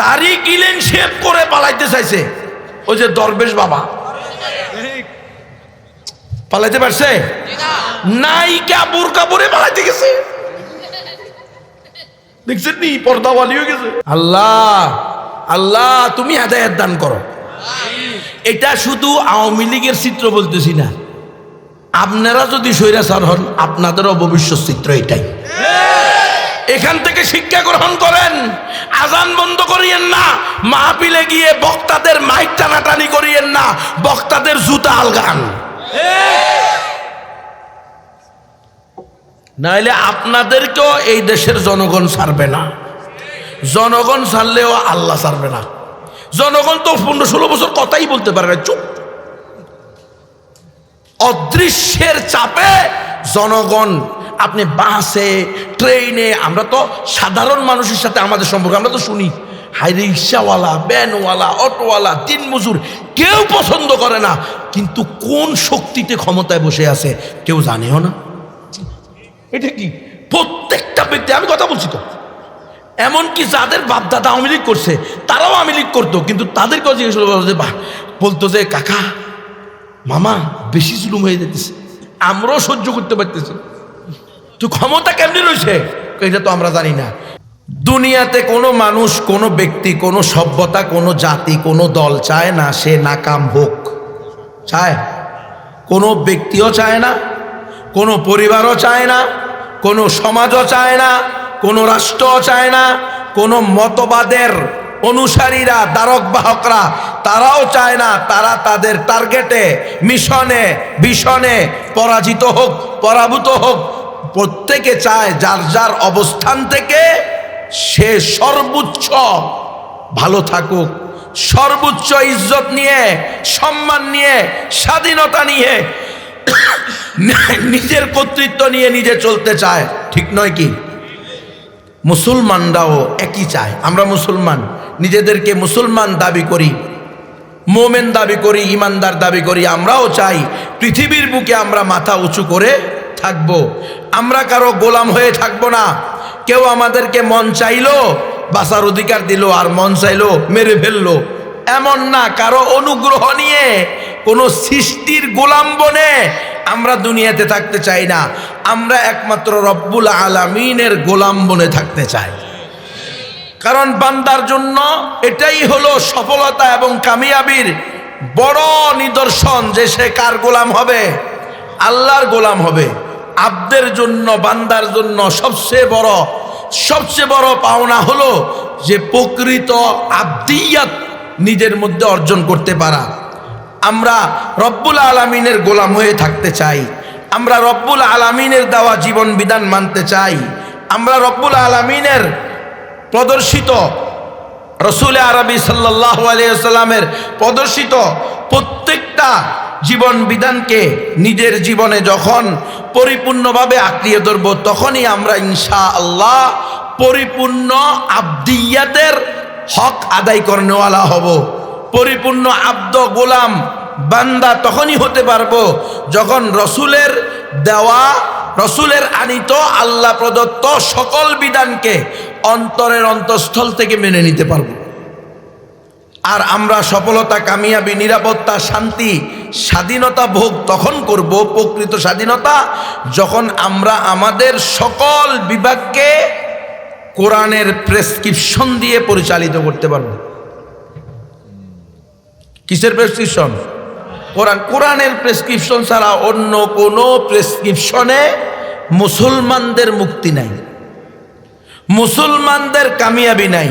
দাড়ি clean shave করে পালাইতে চাইছে ওই যে দরবেশ বাবা। পালাইতে পারছে? নায়িকা বোরকা পরে পালাইতে গেছে, দেখছেন নি, পর্দাওয়ালি হয়ে গেছে। আল্লাহ আল্লাহ তুমি হেদায়েত দান করো। এটা শুধু আওয়ামী লীগের চিত্র বলতেছি না, আপনারা যদি স্বৈরাচার হন আপনাদেরও ভবিষ্যৎ চিত্র এটাই। এখান থেকে শিক্ষা গ্রহণ করেন। আজান বন্ধ করিয়েন না, মাহফিলে গিয়ে বক্তাদের মাইক টানাটানি করিয়েন না, বক্তাদের জুতা আলগান, নাইলে আপনাদেরকেও এই দেশের জনগণ ছাড়বে না। জনগণ ছাড়লেও আল্লাহ ছাড়বে না। জনগণ তো 15-16 বছর কথাই বলতে পারে না, চুপ। অদৃশ্যের চাপে জনগণ, আপনি বাসে ট্রেনে, আমরা তো সাধারণ মানুষের সাথে আমাদের সম্পর্ক আমরা তো শুনি, হাই রিক্সাওয়ালা, ভ্যানওয়ালা, অটোওয়ালা, দিনমজুর কেউ পছন্দ করে না, কিন্তু কোন শক্তিতে ক্ষমতায় বসে আছে কেউ জানেও না। এটা কি প্রত্যেকটা ব্যক্তি, আমি কথা বলছি তো, এমনকি যাদের বাপদাদা আওয়ামী লীগ করছে তারাও আওয়ামী লীগ করতো, কিন্তু তাদেরকেও জিজ্ঞেস বলতো যে কাকা মামা বেশি জুলুম হয়ে যেতেছে, আমরাও সহ্য করতে পারতেছি, তো ক্ষমতা কেমনি রয়েছে এটা তো আমরা জানি না। দুনিয়াতে কোনো মানুষ, কোনো ব্যক্তি, কোনো সভ্যতা, কোনো জাতি, কোনো দল চায় না সে নাকাম হোক। চায়? কোনো ব্যক্তিও চায় না, কোনো পরিবারও চায় না, কোনো সমাজও চায় না, কোনো রাষ্ট্রও চায় না, কোনো মতবাদের অনুসারীরা, দ্বারক বাহকরা তারাও চায় না তারা তাদের টার্গেটে, মিশনে, ভিশনে পরাজিত হোক, পরাভূত হোক। প্রত্যেকে চায় যার যার অবস্থান থেকে সে সর্বোচ্চ ভালো থাকুক, সর্বোচ্চ ইজ্জত নিয়ে, সম্মান নিয়ে, স্বাধীনতা নিয়ে, নিজের কর্তৃত্ব নিয়ে নিজে চলতে চায়, ঠিক নয় কি? মুসলমানরাও একই চায়। আমরা মুসলমান, নিজেদেরকে মুসলমান দাবি করি, মোমেন দাবি করি, ইমানদার দাবি করি। আমরাও চাই পৃথিবীর বুকে আমরা মাথা উঁচু করে থাকব, আমরা কারো গোলাম হয়ে থাকব না। কেউ আমাদেরকে মন চাইলো বাঁচার অধিকার দিল, আর মন চাইলো মেরে ফেললো, এমন না। কারো অনুগ্রহ নিয়ে, কোনো সৃষ্টির গোলাম বনে আমরা দুনিয়াতে থাকতে চাই না। আমরা একমাত্র রব্বুল আলামিনের গোলাম বনে থাকতে চাই। কারণ বান্দার জন্য এটাই হলো সফলতা এবং কামিয়াবির বড় নিদর্শন যে সে কার গোলাম হবে? আল্লাহর গোলাম হবে। আব্দের জন্য, বান্দার জন্য সবচেয়ে বড় পাওনা হলো যে প্রকৃত আব্দিয়াত নিজের মধ্যে অর্জন করতে পারা। আমরা রব্বুল আলামিনের গোলাম হয়ে থাকতে চাই, আমরা রব্বুল আলামিনের দেওয়া জীবন বিধান মানতে চাই, আমরা রব্বুল আলামিনের প্রদর্শিত, রসুল আরবি সাল্লাল্লাহু আলাইহি ওয়াসাল্লামের প্রদর্শিত প্রত্যেকটা জীবন বিধানকে নিজের জীবনে যখন পরিপূর্ণভাবে আঁকড়িয়ে ধরব, তখনই আমরা ইনশাআল্লাহ পরিপূর্ণ আব্দিয়াতের হক আদায় করনেওয়ালা হব। পরিপূর্ণ আব্দ, গোলাম, বান্দা তখনই হতে পারবো যখন রসুলের দেওয়া, রসুলের আনিত, আল্লাহ প্রদত্ত সকল বিধানকে অন্তরের অন্তঃস্থল থেকে মেনে নিতে পারবো। আর আমরা সফলতা, কামিয়াবি, নিরাপত্তা, শান্তি, স্বাধীনতা ভোগ তখন করব, প্রকৃত স্বাধীনতা, যখন আমরা আমাদের সকল বিভাগকে কোরআনের প্রেসক্রিপশন দিয়ে পরিচালিত করতে পারব। কিসের প্রেসক্রিপশন? কোরআন। কোরআনের প্রেসক্রিপশন ছাড়া অন্য কোনো প্রেসক্রিপশনে মুসলমানদের মুক্তি নাই, মুসলমানদের কামিয়াবি নাই,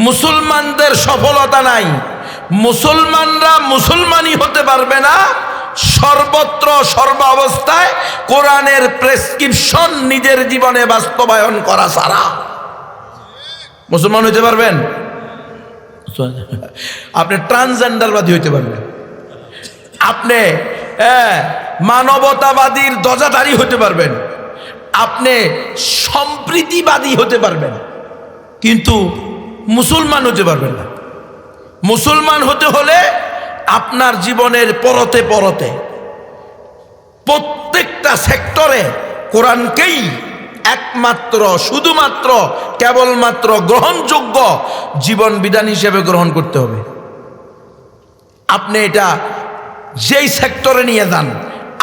মুসলমানদের সফলতা নাই। মুসলমানরা মুসলমানই হতে পারবে না সর্বত্র, সর্ব অবস্থায় কোরআনের প্রেসক্রিপশন নিজের জীবনে বাস্তবায়ন করা ছাড়া। মুসলমান হইতে পারবেন? আপনি ট্রান্সজেন্ডারবাদী হইতে পারবেন, আপনি মানবতাবাদীর ধ্বজাধারী হতে পারবেন, আপনি সম্প্রীতিবাদী হতে পারবেন, কিন্তু মুসলমান হতে পারবেন না। মুসলমান হতে হলে আপনার জীবনের পরতে পরতে প্রত্যেকটা সেক্টরে কোরআনকেই একমাত্র শুধুমাত্র কেবলমাত্র গ্রহণযোগ্য জীবন বিধান হিসেবে গ্রহণ করতে হবে। আপনি এটা যেই সেক্টরে নিয়ে যান,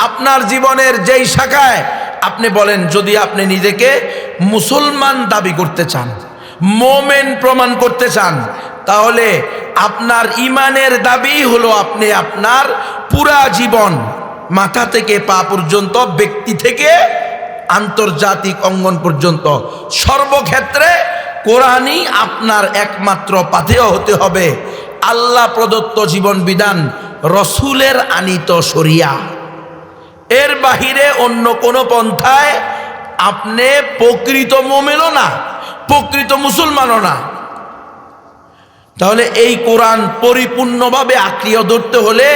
আপনার জীবনের যেই শাখায় আপনি বলেন, যদি আপনি নিজেকে মুসলমান দাবি করতে চান, মোমেন প্রমাণ করতে চান, তাহলে আপনার ইমানের দাবি হলো আপনি আপনার পুরা জীবন মাথা থেকে পা পর্যন্ত, ব্যক্তি থেকে আন্তর্জাতিক অঙ্গন পর্যন্ত সর্বক্ষেত্রে কোরআনই আপনার একমাত্র পাথেয় হতে হবে। আল্লাহ প্রদত্ত জীবন বিধান, রসুলের আনিত শরিয়া, এর বাহিরে অন্য কোনো পন্থায় আপনি প্রকৃত মোমেনও না, প্রকৃত মুসলমানও না। তাহলে এই কোরআন পরিপূর্ণভাবে আঁকড়িয়ে ধরতে হলে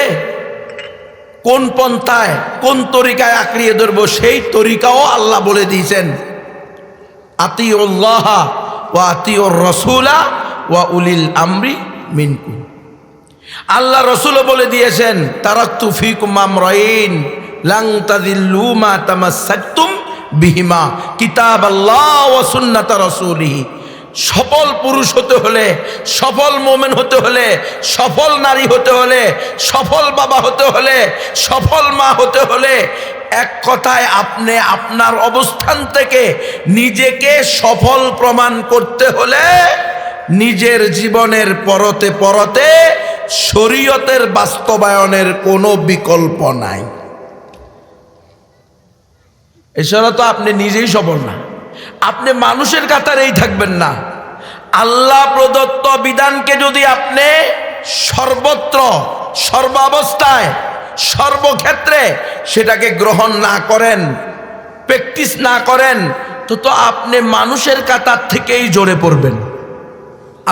কোন পন্থায় কোন তরিকায় আঁকড়িয়ে ধরবো, সেই তরিকাও আল্লাহ বলে দিয়েছেন, আতিউল্লাহ ওয়া আতিউর রাসূলা ওয়া উলিল আমরি মিনকুম। আল্লাহ রসুলও বলে দিয়েছেন, তারাকতু ফীকুম আমরাইন লান তাযিল্লু মা তামাসসাকতুম বিহিমা কিতাবাল্লাহ ওয়া সুন্নাত রাসূলিহি। সফল পুরুষ হতে হলে, সফল মোমেন হতে হলে, সফল নারী হতে হলে, সফল বাবা হতে হলে, সফল মা হতে হলে, এক কথায় আপনি আপনার অবস্থান থেকে নিজেকে সফল প্রমাণ করতে হলে নিজের জীবনের পরতে পরতে শরীয়তের বাস্তবায়নের কোনো বিকল্প নাই। এছাড়া তো আপনি নিজেই সফল না, আপনি মানুষের কাতারেই থাকবেন না। আল্লাহ প্রদত্ত বিধানকে যদি আপনি সর্বত্র, সর্বাবস্থায়, সর্বক্ষেত্রে সেটাকে গ্রহণ না করেন, প্র্যাকটিস না করেন, তো আপনি মানুষের কাতার থেকেই জড়ে পড়বেন।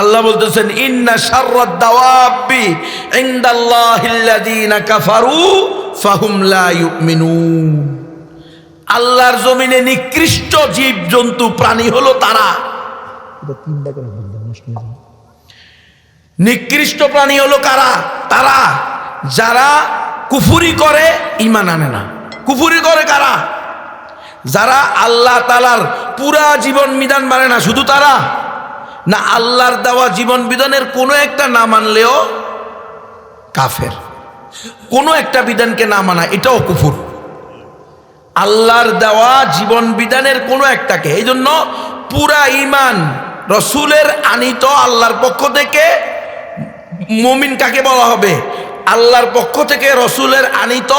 আল্লাহ বলতেছেন, ইন্না শাররাদ দাওয়াবি ইনদাল্লাহিল্লাযীনা কাফারু ফাহুম লা ইউমিনুন। আল্লাহর জমিনে নিকৃষ্ট জীব জন্তু প্রাণী হলো তারা, নিকৃষ্ট প্রাণী হলো কারা? তারা যারা কুফরি করে, ঈমান আনে না। কুফরি করে কারা? যারা আল্লাহ তাআলার পুরা জীবন বিধান মানে না, শুধু তারা না, আল্লাহর দেওয়া জীবন বিধানের কোনো একটা না মানলেও কাফের। কোনো একটা বিধানকে না মানা এটাও কুফর। আল্লাহর দেওয়া জীবন বিধানের কোনো একটাকে, এই জন্য পুরা ঈমান রসুলের আনিত আল্লাহর পক্ষ থেকে। মুমিন কাকে বলা হবে? আল্লাহর পক্ষ থেকে রসুলের আনিত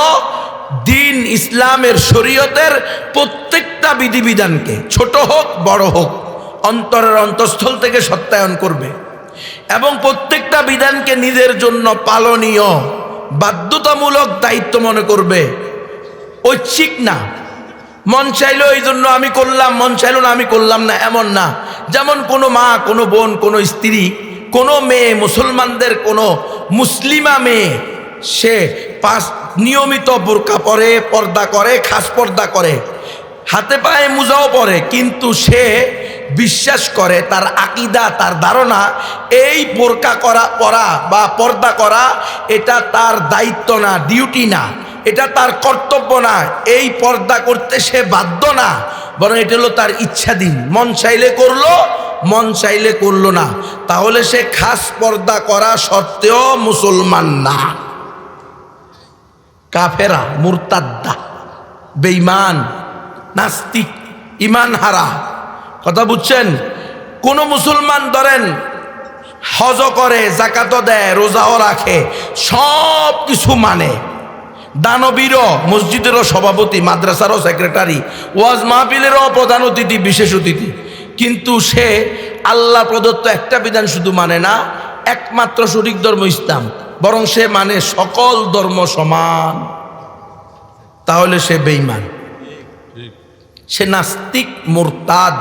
দিন, ইসলামের শরীয়তের প্রত্যেকটা বিধিবিধানকে, ছোট হোক বড় হোক, অন্তরের অন্তঃস্থল থেকে সত্যায়ন করবে এবং প্রত্যেকটা বিধানকে নিজের জন্য পালনীয়, বাধ্যতামূলক দায়িত্ব মনে করবে। ঐচ্ছিক না, মন চাইলো এই জন্য আমি করলাম, মন চাইলো না আমি করলাম না, এমন না। যেমন কোনো মা, কোনো বোন, কোনো স্ত্রী, কোনো মেয়ে, মুসলমানদের কোনো মুসলিমা মেয়ে, সে নিয়মিত বোরকা পরে, পর্দা করে, খাস পর্দা করে, হাতে পায়ে মোজাও পরে, কিন্তু সে বিশ্বাস করে, তার আকীদা, তার ধারণা, এই বোরকা পরা বা পর্দা করা এটা তার দায়িত্ব না, ডিউটি না, এটা তার কর্তব্য না, এই পর্দা করতে সে বাধ্য না, বরং এটা হলো তার ইচ্ছাধীন। মন চাইলে করলো, মন চাইলে করলো না। তাহলে সে খাস পর্দা করা সত্ত্বেও মুসলমান না, কাফেরা, মুরতাদ্দা, বেঈমান, নাস্তিক, ঈমান হারা। কথা বুঝছেন? কোন মুসলমান ধরেন হজ করে, যাকাতও দেয়, রোজাও রাখে, সব কিছু মানে, দানবীরও, মসজিদেরও সভাপতি, মাদ্রাসারও সেক্রেটারি, ওয়াজ মাহফিলেরও প্রধান অতিথি, বিশেষ অতিথি, কিন্তু সে আল্লাহ প্রদত্ত একটা বিধান শুধু মানে না, একমাত্র সঠিক ধর্ম ইসলাম, বরং সে মানে সকল ধর্ম সমান। তাহলে সে বেঈমান, সে নাস্তিক, মুরতাদ।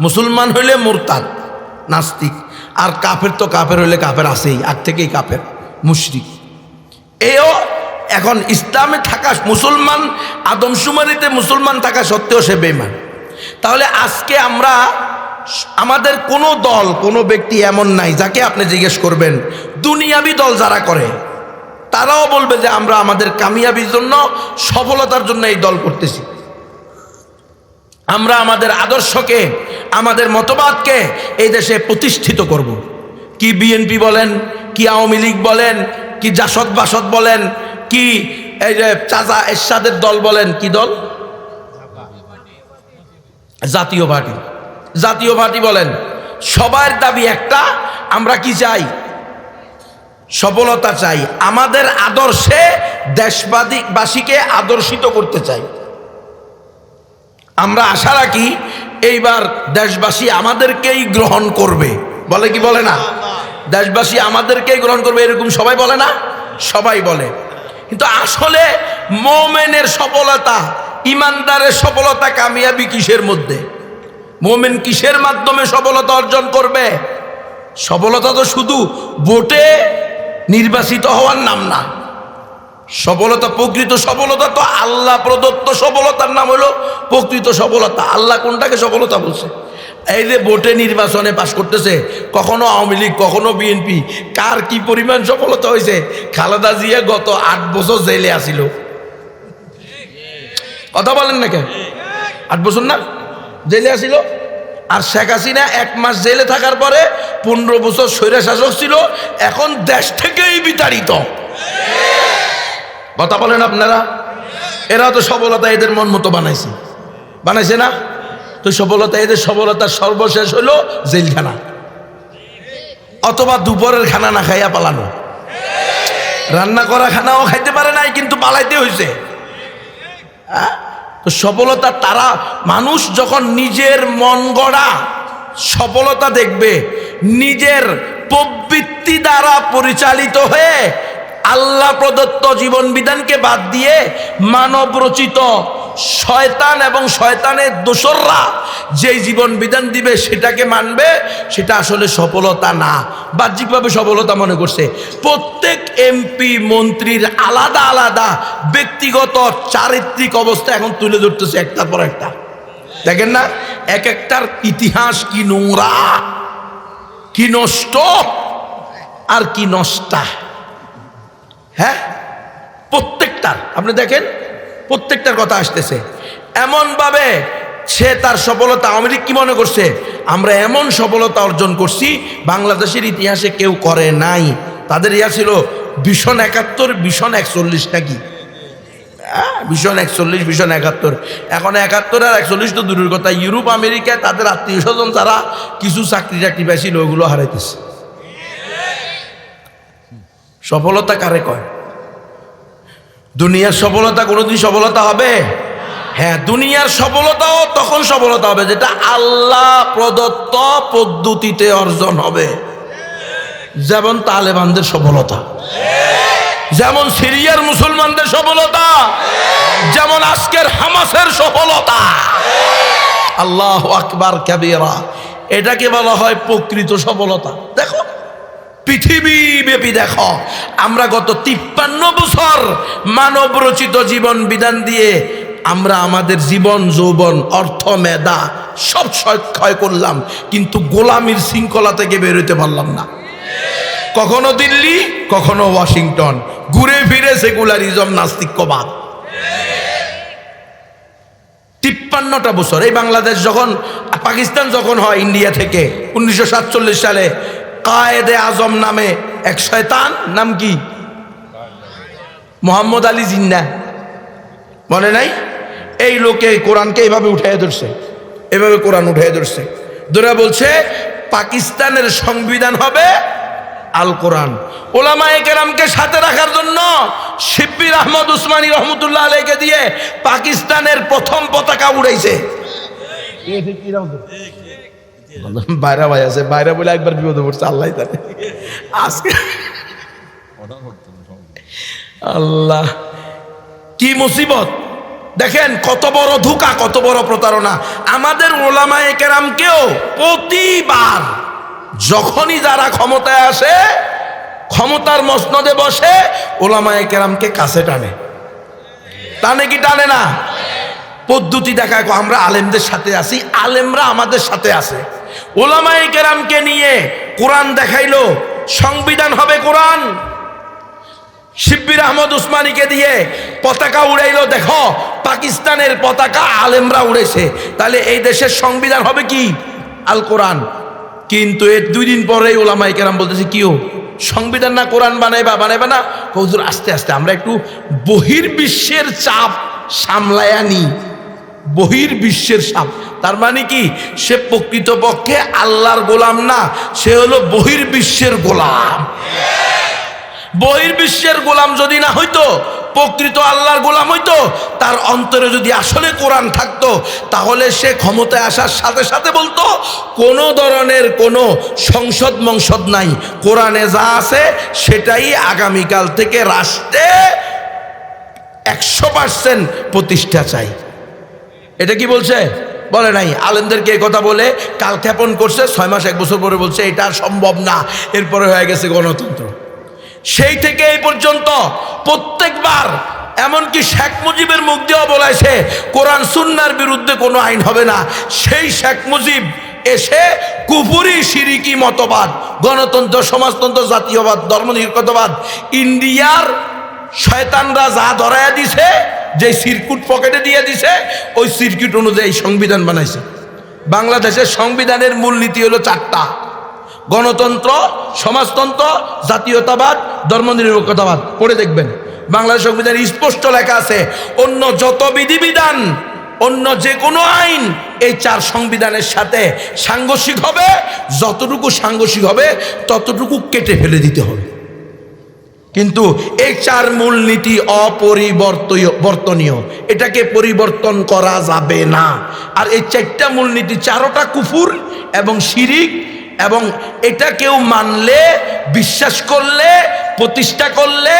মুসলমান হইলে মুরতাদ, নাস্তিক। আর কাফের তো কাফের হইলে কাফের আছেই, আগ থেকেই কাফের, মুশরিক। এও এখন ইসলামে থাকা মুসলমান, আদমশুমারিতে মুসলমান থাকা সত্ত্বেও সে বেঈমান। তাহলে আজকে আমরা, আমাদের কোনো দল, কোনো ব্যক্তি এমন নাই যাকে আপনি জিজ্ঞেস করবেন, দুনিয়াবি দল যারা করে তারাও বলবে যে আমরা আমাদের কামিয়াবির জন্য, সফলতার জন্য এই দল করতেছি। আমরা আমাদের আদর্শকে, আমাদের মতবাদকে এই দেশে প্রতিষ্ঠিত করব। কি বিএনপি বলেন, কি আওয়ামী লীগ বলেন, কি জাসদ বাসদ বলেন, কি এই যে চাচা এরশাদের দল বলেন, কি দল, জাতীয় পার্টি, জাতীয় পার্টি বলেন, সবার দাবি একটা, আমরা কি চাই, সফলতা চাই। আমাদের আদর্শে দেশবাসীকে আদর্শিত করতে চাই। আমরা আশা রাখি এইবার দেশবাসী আমাদেরকেই গ্রহণ করবে। বলে কি বলে না? দেশবাসী আমাদেরকেই গ্রহণ করবে, এরকম সবাই বলে না? সবাই বলে। কিন্তু আসলে মুমিনের সফলতা, ইমানদারের সফলতা, কামিয়াবি কিসের মধ্যে? মুমিন কিসের মাধ্যমে সফলতা অর্জন করবে? সফলতা তো শুধু ভোটে নির্বাচিত হওয়ার নাম না। সফলতা, প্রকৃত সফলতা তো আল্লাহ প্রদত্ত সফলতার নাম হলো প্রকৃত সফলতা। আল্লাহ কোনটাকে সফলতা বলছে? এই যে ভোটে নির্বাচনে পাশ করতেছে, কখনো আওয়ামী লীগ, কখনো বিএনপি, কার কি পরিমাণ সফলতা হয়েছে? খালেদা জিয়া গত 8 বছর জেলে আসিল, কথা বলেন না কেন? 8 বছর না জেলে আসিল। আর শেখ হাসিনা 1 মাস জেলে থাকার পরে 15 বছর স্বৈরশাসক ছিল, এখন দেশ থেকেই বিতাড়িত। কথা বলেন আপনারা? এরা তো সফলতা এদের মন মতো বানাইছে না? তো সফলতা, এদের সফলতার সর্বশেষ হলো জেলখানা, অথবা দুপুরের খানা না খাইয়া পালানো। রান্না করা খানাও খাইতে পারে নাই, কিন্তু পালাইতে হয়েছে। তো সফলতা তারা, মানুষ যখন নিজের মন গড়া সফলতা দেখবে, নিজের প্রবৃত্তি দ্বারা পরিচালিত হয়ে আল্লাহ প্রদত্ত জীবন বিধানকে বাদ দিয়ে মানব রচিত শয়তান এবং শয়তানের দোসররা যেই জীবন বিধান দিবে সেটাকে মানবে, সেটা আসলে সফলতা না, বাহ্যিকভাবে সফলতা মনে করছে। প্রত্যেক এমপি মন্ত্রীর আলাদা আলাদা ব্যক্তিগত চারিত্রিক অবস্থা এখন তুলে ধরতেছে একটার পর একটা। দেখেন না, এক একটার ইতিহাস কি নোংরা, কি নষ্ট আর কি নষ্টা। হ্যাঁ, প্রত্যেকটার আপনি দেখেন, প্রত্যেকটার কথা আসতেছে এমন ভাবে। সে তার সফলতা, আওয়ামী লীগ কি মনে করছে, আমরা এমন সফলতা অর্জন করছি বাংলাদেশের ইতিহাসে কেউ করে নাই। তাদের ইয়া ছিল ভীষণ 71, ভীষণ 41 নাকি, ভীষণ 41, ভীষণ 71। এখন 71 আর 41 তো দূরের কথা, ইউরোপ আমেরিকায় তাদের আত্মীয় স্বজন যারা কিছু চাকরি টাকরি পাইছিল ওগুলো হারাইতেছে। সফলতা কারে কয়? দুনিয়ার সফলতা কোনোদিন সফলতা হবে? হ্যাঁ, দুনিয়ার সফলতাও তখন সফলতা হবে যেটা আল্লাহ প্রদত্ত পদ্ধতিতে অর্জন হবে। যেমন তালেবানদের সফলতা, যেমন সিরিয়ার মুসলমানদের সফলতা, যেমন আজকের হামাসের সফলতা। আল্লাহু আকবার কাবীরা, এটাকে বলা হয় প্রকৃত সফলতা। দেখো পৃথিবী ব্যাপী দেখো, আমরা গত 53 বছর মানব রচিত জীবন বিধান দিয়ে আমরা আমাদের জীবন, যৌবন, অর্থ, মেধা সব ক্ষয় করলাম, কিন্তু গোলামির শৃঙ্খলা থেকে বেরোতে পারলাম না। কখনো দিল্লি, কখনো ওয়াশিংটন, ঘুরে ফিরে সেকুলারিজম, নাস্তিক্যবাদ। 53টা বছর এই বাংলাদেশ যখন, পাকিস্তান যখন হয় ইন্ডিয়া থেকে 1947 সালে, কায়েদে আজম নামে এক শয়তান, নাম কি, মোহাম্মদ আলী জিন্নাহ, মনে নাই? এই লোকে কোরআনকে এইভাবে উঠাইয়া ধরছে, এভাবে কোরআন উঠাইয়া ধরছে, ধরে বলছে পাকিস্তানের সংবিধান হবে আল কোরআন। ওলামায়ে কেরামকে সাথে রাখার জন্য শিব্বির আহমদ উসমানী রহমতুল্লাহ আলাইকে দিয়ে পাকিস্তানের প্রথম পতাকা উড়াইছে। বাইরা ভাই আছে, বাইরা বলে একবার বিপদে পড়ছে, আল্লাহ জানে। আজকে আল্লাহ কি মুসিবত দেখেন, কত বড় ধোঁকা, কত বড় প্রতারণা। আমাদের ওলামায়ে কেরামকেও প্রতিবার যখনই যারা ক্ষমতায় আসে, ক্ষমতার মসনদে বসে, ওলামায়ে কেরামকে কাছে টানে। টানে কি টানে না? পদ্ধতি দেখায়, আমরা আলেমদের সাথে আছি, আলেমরা আমাদের সাথে আছে। ওলামায়ে কেরামকে নিয়ে কোরআন দেখাইলো, সংবিধান হবে কোরআন, শিব্বির আহমদ উসমানীকে দিয়ে পতাকা উড়াইলো, দেখো পাকিস্তানের পতাকা আলেমরা উড়েছে, তাহলে এই দেশের সংবিধান হবে কি? আল কোরআন। কিন্তু এর 2 দিন পরেই ওলামায়ে কেরাম বলতেছে কিও সংবিধান না কোরআন বানাইবা না। হুজুর আস্তে আস্তে আমরা একটু বহির্বিশ্বের চাপ সামলায়া নি। বহির্বিশ্বের চাপ তার মানে কি? সে প্রকৃতপক্ষে আল্লাহর গোলাম না, সে হলো বহির্বিশ্বের গোলাম। বহির্বিশ্বের গোলাম যদি না হইতো, প্রকৃত আল্লাহর গোলাম হইতো, তার অন্তরে যদি আসলে কোরআন থাকতো, তাহলে সে ক্ষমতায় আসার সাথে সাথে বলতো কোনো ধরনের কোনো সংসদ মংসদ নাই, কোরআনে যা আছে সেটাই আগামীকাল থেকে রাষ্ট্রে 100% প্রতিষ্ঠা চাই। এটা কি বলছে? বলে নাই। আলেমদেরকে এই কথা বলে কালক্ষেপণ করছে, 6 মাস 1 বছর পরে বলছে এটা আর সম্ভব না, এরপরে হয়ে গেছে গণতন্ত্র। সেই থেকে এই পর্যন্ত প্রত্যেকবার, এমনকি শেখ মুজিবের মুখ দিয়েও বলেছে কোরআন সুন্নাহর বিরুদ্ধে কোনো আইন হবে না। সেই শেখ মুজিব এসে কুফরি শিরিকি মতবাদ, গণতন্ত্র, সমাজতন্ত্র, জাতীয়বাদ, ধর্মনিরপেক্ষতাবাদ, ইন্ডিয়ার শয়তানরা যা ধরাইয়া দিছে, যে সিরকুট পকেটে দিয়ে দিছে, ওই সিরকুট অনুযায়ী সংবিধান বানাইছে। বাংলাদেশের সংবিধানের মূলনীতি হলো 4টা: গণতন্ত্র, সমাজতন্ত্র, জাতীয়তাবাদ, ধর্মনিরপেক্ষতাবাদ। পড়ে দেখবেন বাংলাদেশ সংবিধানে স্পষ্ট লেখা আছে অন্য যত বিধিবিধান, অন্য যে কোনো আইন এই 4 সংবিধানের সাথে সাংঘর্ষিক হবে, যতটুকু সাংঘর্ষিক হবে ততটুকু কেটে ফেলে দিতে হবে। কিন্তু এই 4 মূলনীতি অপরিবর্তনীয়, এটাকে পরিবর্তন করা যাবে না। আর এই 4টা মূলনীতি 4টা কুফর এবং শিরিক, এবং এটা কেউ মানলে, বিশ্বাস করলে, প্রতিষ্ঠা করলে,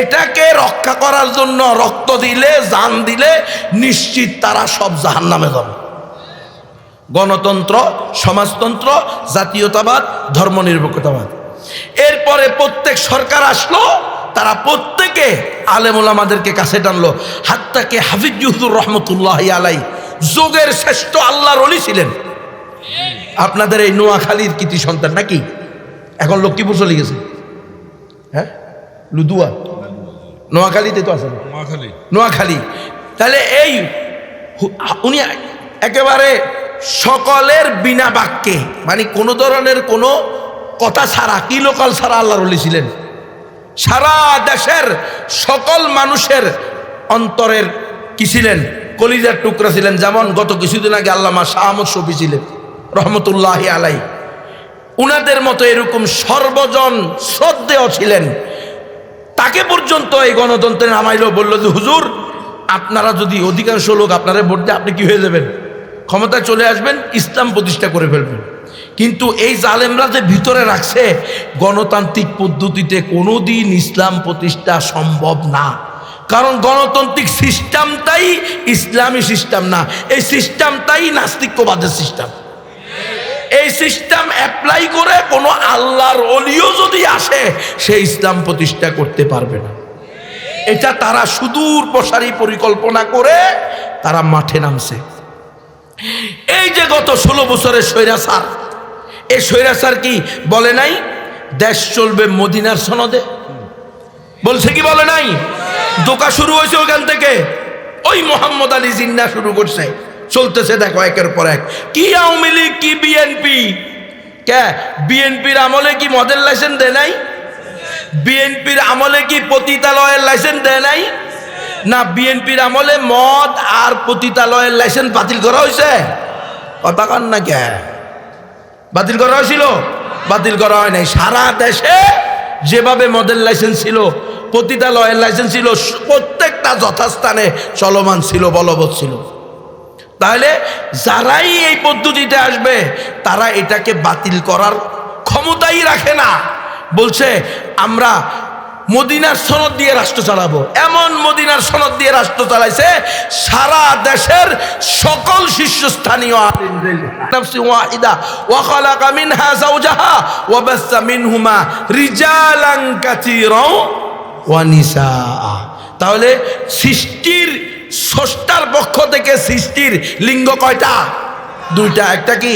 এটাকে রক্ষা করার জন্য রক্ত দিলে, জান দিলে নিশ্চিত তারা সব জাহান্নামে যাবে। গণতন্ত্র, সমাজতন্ত্র, জাতীয়তাবাদ, ধর্মনিরপেক্ষতাবাদ। এরপরে প্রত্যেক সরকার আসলো, তারা প্রত্যেকে আলেম ওলামাদেরকে কাছে টানলো। হাত্তাকে হাফিজ জুহুর রহমতুল্লাহি আলাইহি যোগের শ্রেষ্ঠ আল্লাহর ওলি ছিলেন। আপনাদের এই নোয়াখালীর কৃতি সন্তান নাকি? এখন লক্ষ্মীপুর চলে গেছে। হ্যাঁ, লুদুয়া নোয়াখালীতে তো আছে, নোয়াখালী। তাহলে এই উনি একেবারে সকলের বিনা বাক্যে, মানে কোনো ধরনের কোনো কথা ছাড়া, কি লোকাল ছাড়া আল্লাহর ওলি ছিলেন। সারা দেশের সকল মানুষের অন্তরের কি ছিলেন? কলিজার টুকরা ছিলেন। যেমন গত কিছুদিন আগে আল্লামা শাহ আহমদ শফী ছিলেন রহমতুল্লাহি আলাইহি, উনাদের মতো এরকম সর্বজন শ্রদ্ধেয় ছিলেন। তাকে পর্যন্ত এই গণতন্ত্রে নামাইলো, বললো যে হুজুর আপনারা যদি অধিকাংশ লোক আপনারা ভোট দেয়, আপনি কি হয়ে যাবেন? ক্ষমতায় চলে আসবেন, ইসলাম প্রতিষ্ঠা করে ফেলবেন। কিন্তু এই জালেমরা যে ভিতরে রাখছে, গণতান্ত্রিক পদ্ধতিতে কোনোদিন ইসলাম প্রতিষ্ঠা সম্ভব না। কারণ গণতান্ত্রিক সিস্টেমটাই ইসলামী সিস্টেম না, এই সিস্টেমটাই নাস্তিক্যবাদের সিস্টেম। এই সিস্টেম অ্যাপ্লাই করে কোনো আল্লাহর ওলিও যদি আসে, সে ইসলাম প্রতিষ্ঠা করতে পারবে না। এটা তারা সুদূর প্রসারী পরিকল্পনা করে তারা মাঠে নামছে। এই যে গত 16 বছরের স্বৈরাচার, এই স্বৈরাচার কি বলে নাই দেশ চলবে মদিনার সনদে? বলছে কি বলে নাই? দোকা শুরু হয়েছে ওখান থেকে, ওই মোহাম্মদ আলী জিন্নাহ শুরু করছে, চলতেছে দেখো একের পর এক। কি আওয়ামী লীগ, কি বিএনপি, কে বিএনপির আমলে কি মদের লাইসেন্স দেয় নাই? বিএনপির আমলে কি পতিতালয়ের লাইসেন্স দেয় নাই? না, বিএনপির আমলে মদ আর পতিতালয়ের লাইসেন্স বাতিল করা হয়েছে? কথা কান না, কে বাতিল করা হয়েছিল? বাতিল করা হয় নাই। সারা দেশে যেভাবে মদের লাইসেন্স ছিল, পতিতালয়ের লাইসেন্স ছিল, প্রত্যেকটা যথাস্থানে চলমান ছিল, বলবৎ ছিল। তাহলে যারাই এই পদ্ধতিতে আসবে, তারা এটাকে বাতিল করার ক্ষমতাই রাখে না। বলছে আমরা মদিনার সনদ দিয়ে রাষ্ট্র চালাবো। এমন মদিনার সনদ দিয়ে রাষ্ট্র চালাইছে, সারা দেশের সকল শীর্ষস্থানীয় তাহলে সৃষ্টির স্রষ্টার পক্ষ থেকে সৃষ্টির লিঙ্গ কয়টা? 2টা। একটা কি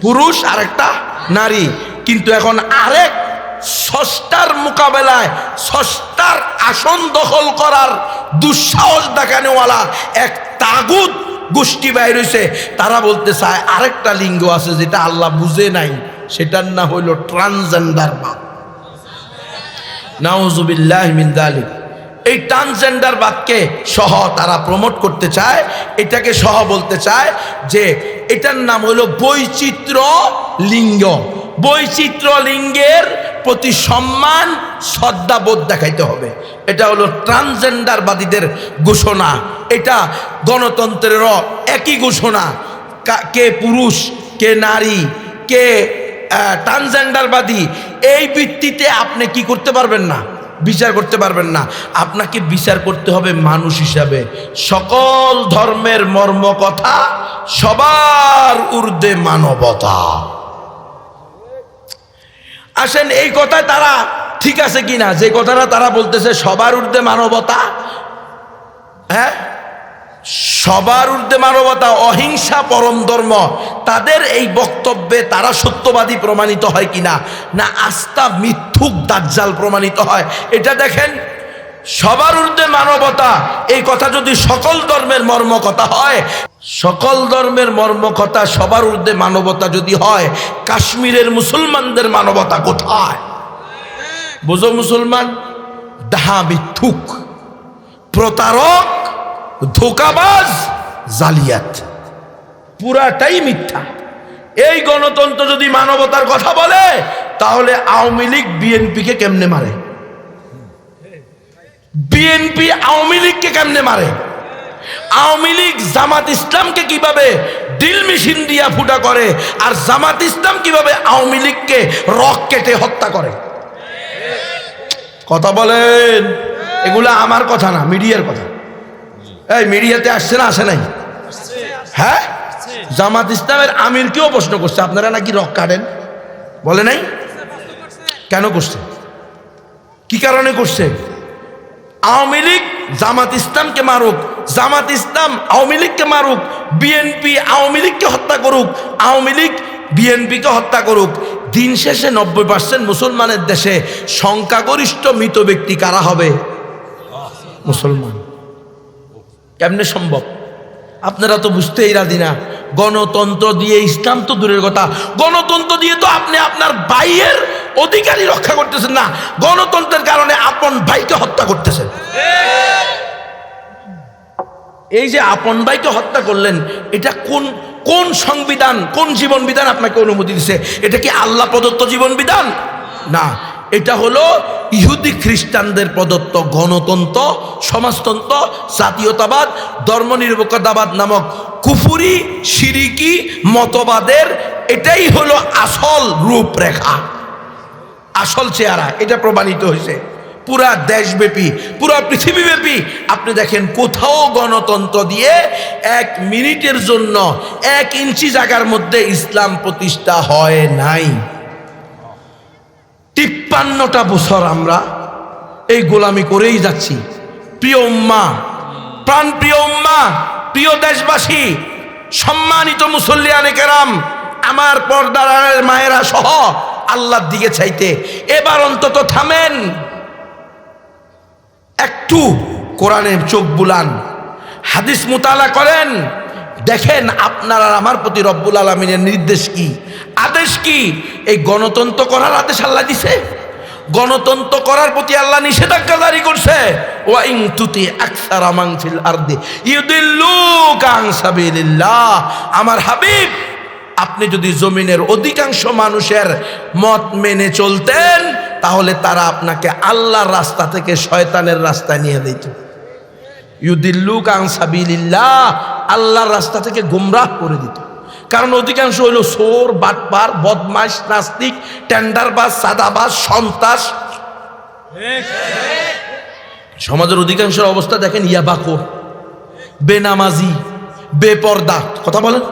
পুরুষ আর একটা নারী। কিন্তু এখন আরেক স্রষ্টার মোকাবেলায় স্রষ্টার আসন দখল করার দুঃসাহস দেখানোওয়ালা এক তাগুত গোষ্ঠী বাইর হইছে। তারা বলতে চায় আরেকটা লিঙ্গ আছে যেটা আল্লাহ বুঝে নাই, সেটার না হইল ট্রান্সজেন্ডারবাদ। নাউজুবিল্লাহি মিন যালিক। এই ট্রান্সজেন্ডারবাদকে সহ তারা প্রমোট করতে চায়, এটাকে সহ বলতে চায় যে এটার নাম হলো বৈচিত্র্য লিঙ্গ। বৈচিত্র্য লিঙ্গের প্রতি সম্মান শ্রদ্ধাবোধ দেখাইতে হবে, এটা হলো ট্রান্সজেন্ডারবাদীদের ঘোষণা। এটা গণতন্ত্রেরও একই ঘোষণা। কে পুরুষ, কে নারী, কে ট্রান্সজেন্ডারবাদী, এই ভিত্তিতে আপনি কি করতে পারবেন না, বিচার করতে পারবেন না। আপনাকে বিচার করতে হবে মানুষ হিসাবে। সকল ধর্মের মর্ম কথা, সবার ঊর্ধ্বে মানবতা। আসেন, এই কথায় তারা ঠিক আছে কিনা, যে কথাটা তারা বলতেছে সবার ঊর্ধ্বে মানবতা, হ্যাঁ সবার ঊর্ধ্বে মানবতা, অহিংসা পরম ধর্ম, তাদের এই বক্তব্যে তারা সত্যবাদী প্রমাণিত হয় কিনা, না আস্থা মিথ্যুক দাজ্জাল প্রমাণিত হয়, এটা দেখেন। সবার ঊর্ধ্বে মানবতা, এই কথা যদি সকল ধর্মের মর্ম কথা হয়, সকল ধর্মের মর্ম কথা সবার ঊর্ধ্বে মানবতা যদি হয়, কাশ্মীরের মুসলমানদের মানবতা কোথায়? বুঝো মুসলমান, ডাহা মিথ্যুক, প্রতারক, ধোঁকাবাজ, জালিয়াত, পুরাটাই মিথ্যা। এই গণতন্ত্র যদি মানবতার কথা বলে, তাহলে আওয়ামী লীগ বিএনপিকে কেমনে মারে? বিএনপি আওয়ামী লীগকে কেমনে মারে? আওয়ামী লীগ জামাত ইসলামকে কিভাবে ড্রিল মেশিন দিয়া ফুটা করে, আর জামাত ইসলাম কিভাবে আওয়ামী লীগকে রক কেটে হত্যা করে? কথা বলেন, এগুলা আমার কথা না, মিডিয়ার কথা। এই মিডিয়াতে আসছে না, আসে নাই? হ্যাঁ, জামাত ইসলামের আমিরকেও প্রশ্ন করছে, আপনারা নাকি রক কাটেন, বলে নাই? কেন করছে, কি কারণে করছে? আওয়ামী লীগ জামাত ইসলামকে মারুক, জামাত ইসলাম আওয়ামী লীগকে মারুক, বিএনপি আওয়ামী লীগকে হত্যা করুক, আওয়ামী লীগ বিএনপিকে হত্যা করুক, দিন শেষে 90% মুসলমানের দেশে সংখ্যাগরিষ্ঠ মৃত ব্যক্তি কারা হবে? মুসলমান। কেমনে সম্ভব? আপনারা তো বুঝতেই রাজি না। গণতন্ত্র দিয়ে ইসলাম তো দূরের কথা, গণতন্ত্র দিয়ে তো আপনি আপনার ভাইয়ের অধিকারই রক্ষা করতেছেন না, গণতন্ত্রের কারণে আপন ভাইকে হত্যা করতেছেন। এই যে আপন ভাইকে হত্যা করলেন, এটা কোন কোন সংবিধান, কোন জীবন বিধান আপনাকে অনুমতি দিছে? এটা কি আল্লাহ প্রদত্ত জীবন বিধান? না, এটা হলো ইহুদি খ্রিস্টানদের প্রদত্ত গণতন্ত্র, সমাজতন্ত্র, জাতীয়তাবাদ, ধর্মনিরপেক্ষতাবাদ নামক কুফুরি শিরিকি মতবাদের এটাই হলো আসল রূপরেখা, আসল চেহারা। এটা প্রমাণিত হয়েছে পুরা দেশব্যাপী, পুরা পৃথিবীব্যাপী। আপনি দেখেন কোথাও গণতন্ত্র দিয়ে 1 মিনিটের জন্য 1 ইঞ্চি জায়গার মধ্যে ইসলাম প্রতিষ্ঠা হয় নাই। 53টা বছর আমরা এই গোলামি করেই যাচ্ছি। প্রিয় উম্মা, প্রাণপ্রিয় উম্মা, প্রিয় দেশবাসী, সম্মানিত মুসল্লিয়ানে কেরাম, আমার পর্দার আড়ালের মায়েরা সহ আল্লাহর দিকে চাইতে এবার অন্তত থামেন, একটু কোরআনের চোখ বুলান, হাদিস মুতালা করেন, দেখেন আপনার আর আমার প্রতি রব্বুল আলামিনের নির্দেশ কি, আদেশ কি। এই গণতন্ত্র করার আদেশ আল্লাহ দিছে, গণতন্ত্র করার প্রতি আল্লাহ নিষেধাজ্ঞা জারি করছে। ওয়া ইন তুতি আকসারা মান ফিল আরদি ইউদিল্লুকা আন সাবিলিল্লাহ। আমার হাবিব, আপনি যদি জমিনের অধিকাংশ মানুষের মত মেনে চলতেন, তাহলে তারা আপনাকে আল্লাহর রাস্তা থেকে শয়তানের রাস্তায় নিয়ে দিত। ইউদিল্লুকা আন সাবিলিল্লাহ, আল্লাহর রাস্তা থেকে গুমরাহ করে দিত। কারণ অধিকাংশ হইল চোর, বাটপার, বদমাশ, নাস্তিক, টেন্ডারবাজ, সাদাবাজ, সন্ত্রাস। সমাজের অধিকাংশের অবস্থা দেখেন, ইয়াবাখোর, বেনামাজি, বেপর্দা। কথা বলেন,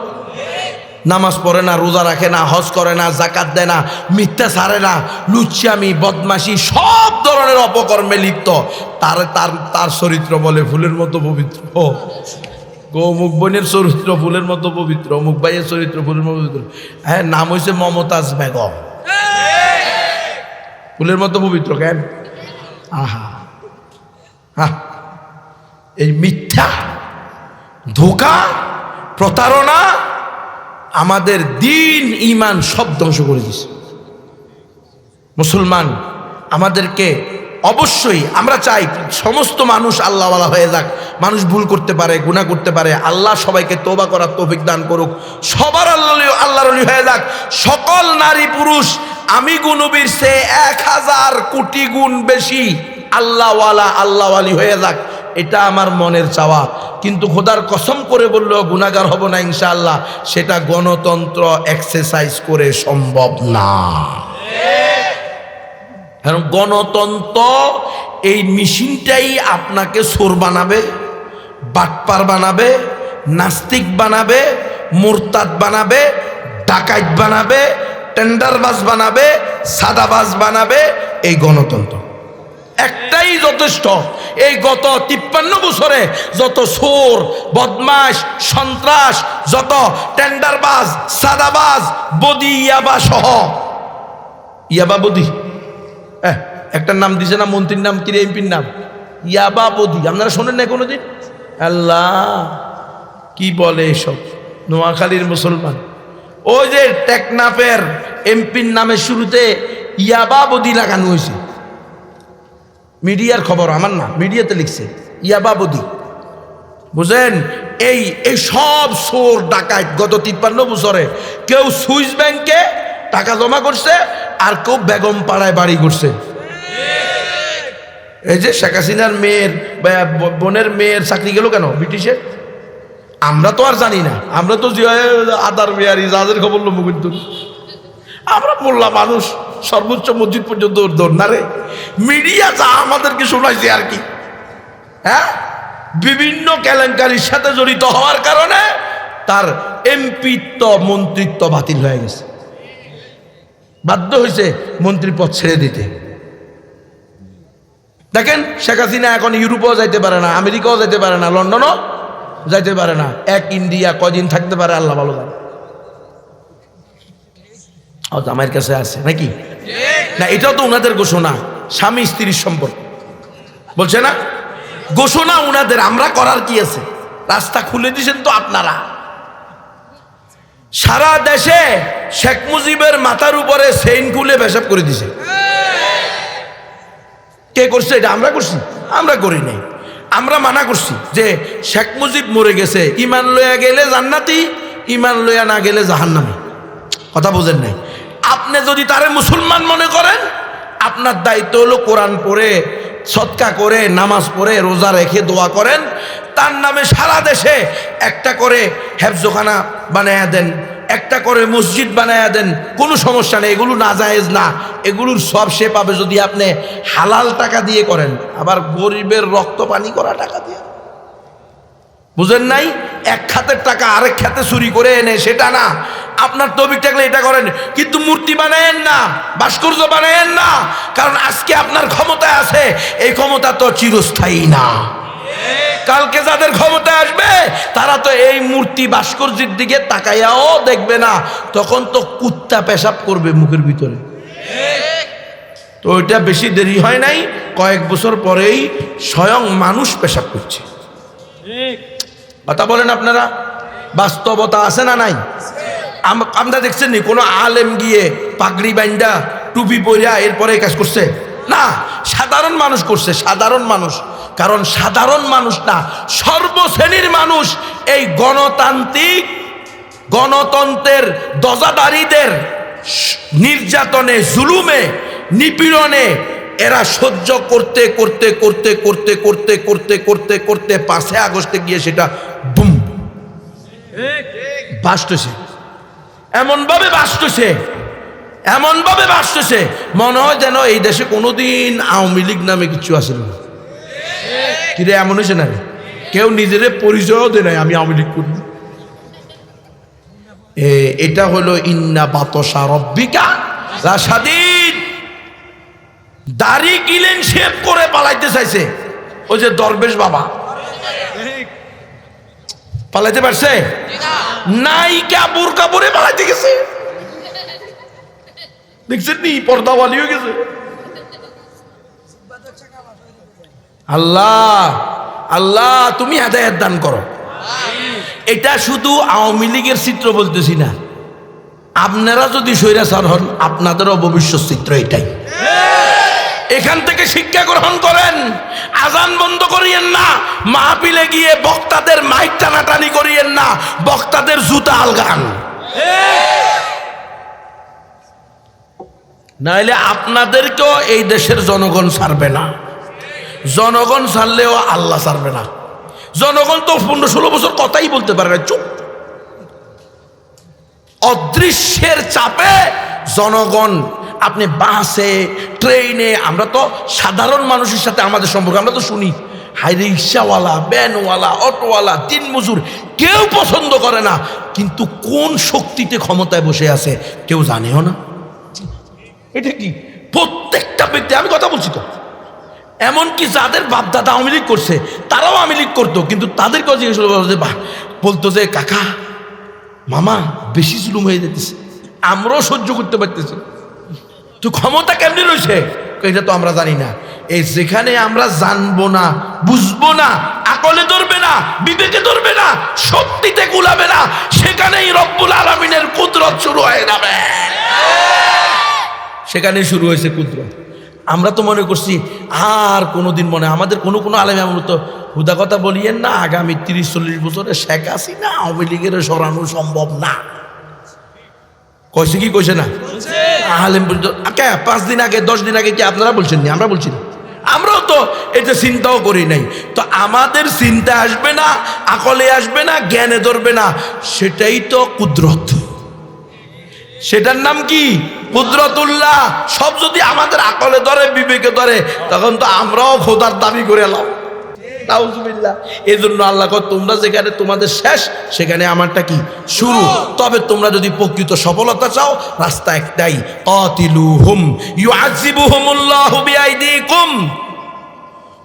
নামাজ পড়ে না, রোজা রাখে না, হজ করে না, জাকাত দেয় না, মিথ্যা ছাড়ে না, লুচ্চামি, বদমাশি, সব ধরনের অপকর্মে লিপ্ত। তার চরিত্র বলে ফুলের মতো পবিত্র। অমুক বোনের চরিত্র ফুলের মতো পবিত্র, অমুক ভাইয়ের চরিত্র ফুলের মতো পবিত্র। হ্যাঁ, নাম হয়েছে মমতাজ বেগম। ফুলের মতো পবিত্র কেন? আহা হা, এই মিথ্যা, ধোঁকা, প্রতারণা আমাদের দিন ইমান সব ধ্বংস করে দিছে। মুসলমান আমাদেরকে অবশ্যই, আমরা চাই সমস্ত মানুষ আল্লাহওয়ালা হয়ে যাক। মানুষ ভুল করতে পারে, গুনাহ করতে পারে, আল্লাহ সবাইকে তওবা করার তৌফিক দান করুক। সবার আল্লাহর ওলি হয়ে যাক। সকল নারী পুরুষ আমি নবীর চেয়ে 1000 কোটি গুণ বেশি আল্লাহওয়ালা, আল্লাহওয়ালি হয়ে যাক, এটা আমার মনের চাওয়া। কিন্তু খোদার কসম করে বললেও গুনাহগার হব না ইনশাআল্লাহ, সেটা গণতন্ত্র এক্সারসাইজ করে সম্ভব না। কারণ গণতন্ত্র এই মেশিনটাই আপনাকে চোর বানাবে, বাটপার বানাবে, নাস্তিক বানাবে, মুরতাদ বানাবে, ডাকাত বানাবে, টেন্ডারবাজ বানাবে, সাদাবাজ বানাবে। এই গণতন্ত্র একটাই যথেষ্ট। এই গত 53 বছরে যত চোর, বদমাশ, সন্ত্রাস, যত টেন্ডারবাজ, সাদাবাজ, বদি, ইয়াবা সহ, ইয়াবা বদি, একটা নাম দিছে না মন্ত্রীর নাম, কি এমপির নাম, ইয়াবা বদি, আপনারা শোনেন না কোনোদিন? আল্লাহ কি বলে এসব? নোয়াখালীর মুসলমান, ওই যে টেকনাফের এমপির নামের শুরুতে ইয়াবা বদি লাগানো হয়েছে। মিডিয়ার খবর, আমার না, মিডিয়াতে লিখছে ইয়াবা বদি। বুঝেন? এই সব চোর ডাকাত গত 53 বছরে কেউ সুইস ব্যাংকে টাকা জমা করছে, আর কেউ বেগম পাড়ায় বাড়ি করছে। এই যে শেখ হাসিনার মেয়ের, বোনের মেয়ের চাকরি গেল কেন ব্রিটিশে? আমরা তো আর জানি না, আমরা তো আদার বিহারি জাহাজের খবর লোক, কিন্তু আমরা বললাম মানুষ সর্বোচ্চ মসজিদ পর্যন্ত দৌড় না রে। মিডিয়া যা আমাদেরকে শোনাইছে আর কি, হ্যাঁ, বিভিন্ন কেলেঙ্কারির সাথে জড়িত হওয়ার কারণে তার এমপিত্ব, মন্ত্রিত্ব বাতিল হয়ে গেছে, বাধ্য হয়েছে মন্ত্রী পদ ছেড়ে দিতে। দেখেন শেখ হাসিনা এখন ইউরোপেও যাইতে পারে না, আমেরিকাও যাইতে পারে না, লন্ডনও যাইতে পারে না। এক ইন্ডিয়া কদিন থাকতে পারে আল্লাহ ভালো জানে। আমার কাছে আছে নাকি না? এটাও তো উনাদের ঘোষণা, স্বামী স্ত্রীর সম্পর্ক বলছে না, ঘোষণা উনাদের, আমরা করার কি আছে? রাস্তা খুলে দিয়েছেন তো আপনারা। সারা দেশে শেখ মুজিবের মাথার উপরে চেইন খুলে পেশাব করে দিছে। কে করছে এটা? আমরা করছি? আমরা করি নাই। আমরা মানা করছি যে শেখ মুজিব মরে গেছে, ইমান লইয়া গেলে জান্নাতি, ইমান লইয়া না গেলে জাহান্নামী। কথা বুঝেন নাই? আপনি যদি তারে মুসলমান মনে করেন, আপনার দায়িত্ব হলো কোরআন পড়ে, সদকা করে, নামাজ পড়ে, রোজা রেখে দোয়া করেন। তার নামে সারা দেশে একটা করে হেফজখানা বানায়া দেন, একটা করে মসজিদ বানায়া দেন, কোনো সমস্যা নেই, এগুলো নাজায়েজ না। এগুলোর সব সে পাবে যদি আপনি হালাল টাকা দিয়ে করেন। আবার গরিবের রক্ত পানি করা টাকা দিয়ে, বুঝেন নাই? এক খাতের টাকা আরেক খাতে চুরি করে এনে, সেটা না। আপনার তৌফিক থাকলে এটা করেন, কিন্তু মূর্তি বানায়েন না, ভাস্কর্য বানায়েন না। কারণ আজকে আপনার ক্ষমতায় আছে, এই ক্ষমতা তো চিরস্থায়ী না। কালকে যাদের ক্ষমতায় আসবে তারা তো এই মূর্তি ভাস্কর্যের দিকে তাকাইয়াও দেখবে না, তখন তো কুত্তা পেশাব করবে মুখের ভিতরে। তো ওইটা বেশি দেরি হয় নাই, কয়েক বছর পরেই স্বয়ং মানুষ পেশাব করছে। কথা বলেন আপনারা, বাস্তবতা আছে না নাই? আমরা দেখছেন নি কোনো আলেম গিয়ে পাগড়ি বাইন্দা টুপি পরিয়া এরপরে কাজ করছে? না, সাধারণ মানুষ করছে, সাধারণ মানুষ। কারণ সাধারণ মানুষ না, সর্বশ্রেণীর মানুষ এই গণতন্ত্রের দজাদারীদের নির্যাতনে, জুলুমে, নিপীড়নে এরা সহ্য করতে করতে করতে করতে করতে করতে করতে করতে 5 আগস্টে গিয়ে সেটা বুম বাস্টছে। এমনভাবে বাস্টছে, এমনভাবে বাস্টছে, মনে হয় যেন এই দেশে কোনোদিন আওয়ামী লীগ নামে কিছু আসে না। কিরে এমন হয়েছে না? কেউ নিজের পরিচয়ও দেয় নাই আমি আওয়ামী লীগ করি। এটা হলো ইন্না বাতশা রব্বিকা লাশাদীদ। দাড়ি ক্লিন শেভ করে পালাইতে চাইছে ওই যে দরবেশ বাবা, পালাইতে পারছে? নায়িকা বোরকা পরে পালাইতে গেছে, দেখছেন নি? পর্দাওয়ালি হয়ে গেছে। আল্লাহ আল্লাহ তুমি হেদায়েত দান করো। এটা শুধু আওয়ামী লীগের চিত্র বলতেছি না, আপনারা যদি স্বৈরাচার হন আপনাদেরও ভবিষ্যৎ চিত্র এটাই। এখান থেকে শিক্ষা গ্রহণ করেন, আজান বন্ধ করিয়েন না, মাহফিলে গিয়ে বক্তাদের মাইক টানাটানি করিয়েন না, বক্তাদের জুতা আলগান, নাইলে আপনাদেরকেও এই দেশের জনগণ ছাড়বে না। জনগণ ছাড়লেও আল্লাহ ছাড়বে না। জনগণ তো 15-16 বছর কথাই বলতে পারে না, চুপ। অদৃশ্যের চাপে জনগণ, আপনি বাসে ট্রেনে, আমরা তো সাধারণ মানুষের সাথে আমাদের সম্পর্ক আমরা তো শুনি, হাইরে রিক্সাওয়ালা, ভ্যানওয়ালা, অটোওয়ালা, দিনমজুর কেউ পছন্দ করে না, কিন্তু কোন শক্তিতে ক্ষমতায় বসে আছে কেউ জানেও না। এটা কি প্রত্যেকটা ব্যক্তি, আমি কথা বলছি তো, এমনকি যাদের বাপদাদা আওয়ামী লীগ করছে তারাও আওয়ামী লীগ করতো, কিন্তু তাদেরকেও জিজ্ঞেস যে বলতো যে কাকা মামা বেশি জুলুম হয়ে যেতেছে, আমরাও সহ্য করতে পারতেছি, তো ক্ষমতা কেমনি রয়েছে এটা তো আমরা জানি না। এই যেখানে আমরা জানবো না, বুঝবো না, আকলে ধরবে না, বিবেকে ধরবে না, শক্তিতে কুলাবে না, সেখানেই রব্বুল আলামিনের কুদরত শুরু হয়ে যাবে। সেখানে শুরু হয়েছে কুদরত। আমরা তো মনে করছি আর কোনোদিন মনে, আমাদের কোনো আলেম এমন তো হুদা কথা বলিয়েন না, আগামী 30-40 বছরে শেখ হাসিনা আওয়ামী লীগের সরানো সম্ভব না। কইছে কি কইছে না? আলেম 5 দিন আগে 10 দিন আগে কি আপনারা বলছেন না? আমরা বলছি না, আমরাও তো এটা চিন্তাও করি নাই। তো আমাদের চিন্তা আসবে না, আকলে আসবে না, জ্ঞানে ধরবে না, সেটাই তো কুদরত। সেটার নাম কি? কুদরতুল্লাহ। সব যদি আমাদের আকলে ধরে, বিবেকে ধরে, তখন তো আমরাও খোদার দাবি করে এলাম। নাউজুবিল্লাহ। এই জন্য আল্লাহ কয় তোমরা যেখানে তোমাদের শেষ, সেখানে আমারটা কি শুরু। তবে তোমরা যদি প্রকৃত সফলতা চাও, রাস্তা একটাই, কাতিলুহুম ইউআযিবুহুমুল্লাহু বিআইদিকুম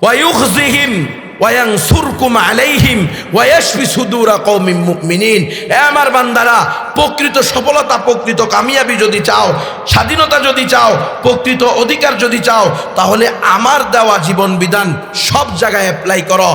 ওয়া ইউখজিহিম ওয়া ইয়ানসুরকুম আলাইহিম ওয়া ইয়াশফি সুদুরা কওমিন মুমিনিন। এ আমার বান্দারা, প্রকৃত সফলতা, প্রকৃত কামিয়াবি যদি চাও, স্বাধীনতা যদি চাও, প্রকৃত অধিকার যদি চাও, তাহলে আমার দেওয়া জীবন বিধান সব জায়গায় অ্যাপ্লাই করো।